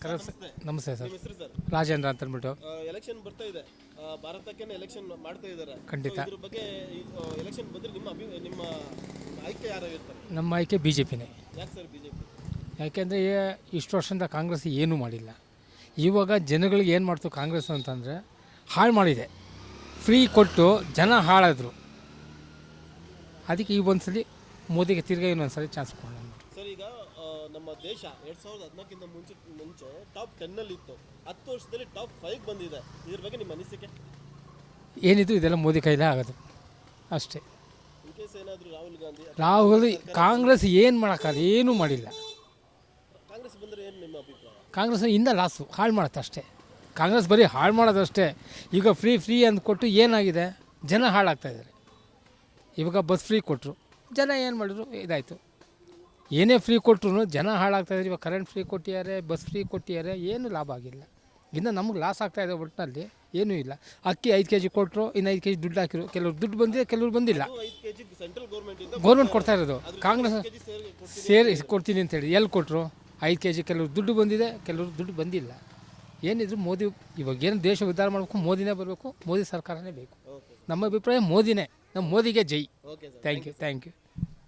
ನಮಸ್ತೆ ಸರ್. ನಿಮ್ಮ ಹೆಸರು ಸರ್? ರಾಜೇಂದ್ರ ಅಂತ ಅಂದ್ಬಿಟ್ಟು. ಎಲೆಕ್ಷನ್ ಬರ್ತಾ ಇದೆ, ಭಾರತಕ್ಕೆ ಎಲೆಕ್ಷನ್ ಮಾಡ್ತಾ ಇದ್ದಾರೆ. ಖಂಡಿತ. ಇದ್ರ ಬಗ್ಗೆ ಎಲೆಕ್ಷನ್ ಬಂದ್ರೆ ನಿಮ್ಮ ಆಯ್ಕೆ ಯಾರು ಇರ್ತಾರೆ? ನಮ್ಮ ಆಯ್ಕೆ BJPನೇ. ಯಾಕೆ ಸರ್ ಬಿಜೆಪಿ? ಯಾಕೆಂದರೆ ಇಷ್ಟು ವರ್ಷದಿಂದ ಕಾಂಗ್ರೆಸ್ ಏನೂ ಮಾಡಿಲ್ಲ. ಇವಾಗ ಜನಗಳಿಗೆ ಏನು ಮಾಡ್ತು ಕಾಂಗ್ರೆಸ್ ಅಂತಂದರೆ ಹಾಳು ಮಾಡಿದೆ. ಫ್ರೀ ಕೊಟ್ಟು ಜನ ಹಾಳಾದರು. ಅದಕ್ಕೆ ಈ ಒಂದ್ಸಲಿ ಮೋದಿಗೆ ತಿರ್ಗಾ ಇನ್ನೊಂದ್ಸಲಿ ಚಾನ್ಸ್ ಕೊಡೋಣ. ಸರ್, ಈಗ ನಮ್ಮ ದೇಶ 2014ಕ್ಕಿಂತ ಮುಂಚೆ ಟಾಪ್ 10 ಇತ್ತು. 10 ವರ್ಷದಲ್ಲಿ ಟಾಪ್ 5 ಬಂದಿದೆ. ಇದ್ರ ಬಗ್ಗೆ ನಿಮ್ಮ ಅನಿಸಿಕೆ ಏನಿದು? ಇದೆಲ್ಲ ಮೋದಿ ಕೈಲೇ ಆಗೋದು ಅಷ್ಟೇ. ಇನ್ ಕೇಸ್ ಏನಾದರೂ ರಾಹುಲ್ ಕಾಂಗ್ರೆಸ್ ಏನು ಮಾಡೋಕ್ಕಾಗಲ್ಲ, ಏನೂ ಮಾಡಿಲ್ಲ. ಕಾಂಗ್ರೆಸ್ ಬಂದರೆ ಏನು ನಿಮ್ಮ ಅಭಿಪ್ರಾಯ? ಕಾಂಗ್ರೆಸ್ ಇಂದ ಲಾಸು, ಹಾಳು ಮಾಡುತ್ತೆ ಅಷ್ಟೇ. ಕಾಂಗ್ರೆಸ್ ಬರೀ ಹಾಳು ಮಾಡೋದಷ್ಟೇ. ಈಗ ಫ್ರೀ ಅಂದ್ಕೊಟ್ಟು ಏನಾಗಿದೆ, ಜನ ಹಾಳಾಗ್ತಾಯಿದ್ದಾರೆ. ಇವಾಗ ಬಸ್ ಫ್ರೀ ಕೊಟ್ಟರು, ಜನ ಏನು ಮಾಡಿದ್ರು, ಇದಾಯಿತು. ಏನೇ ಫ್ರೀ ಕೊಟ್ಟರು ಜನ ಹಾಳಾಗ್ತಾಯಿದ್ದಾರೆ. ಇವಾಗ ಕರೆಂಟ್ ಫ್ರೀ ಕೊಟ್ಟಿದ್ದಾರೆ, ಬಸ್ ಫ್ರೀ ಕೊಟ್ಟಿದ್ದಾರೆ, ಏನೂ ಲಾಭ ಆಗಿಲ್ಲ. ಇನ್ನು ನಮಗೆ ಲಾಸ್ ಆಗ್ತಾಯಿದೆ. ಒಟ್ಟಿನಲ್ಲಿ ಏನೂ ಇಲ್ಲ. ಅಕ್ಕಿ 5 kg ಕೊಟ್ಟರು, ಇನ್ನು 5 kg ದುಡ್ಡು ಹಾಕಿರು. ಕೆಲವ್ರು ದುಡ್ಡು ಬಂದಿದೆ, ಕೆಲವ್ರು ಬಂದಿಲ್ಲ. ಸೆಂಟ್ರಲ್ ಗೌರ್ಮೆಂಟ್ ಕೊಡ್ತಾ ಇರೋದು. ಕಾಂಗ್ರೆಸ್ ಸೇರಿ ಕೊಡ್ತೀನಿ ಅಂತೇಳಿ ಎಲ್ಲಿ ಕೊಟ್ಟರು? 5 kg. ಕೆಲವ್ರು ದುಡ್ಡು ಬಂದಿದೆ, ಕೆಲವ್ರು ದುಡ್ಡು ಬಂದಿಲ್ಲ. ಏನಿದ್ರು ಮೋದಿ ಇವಾಗ ಏನು ದೇಶ ಉದ್ಧಾರ ಮಾಡಬೇಕು, ಮೋದಿನೇ ಬರಬೇಕು, ಮೋದಿ ಸರ್ಕಾರನೇ ಬೇಕು. ನಮ್ಮ ಅಭಿಪ್ರಾಯ ಮೋದಿನೇ. ನಮ್ಮ ಮೋದಿಗೆ ಜೈ. Okay sir, thank you.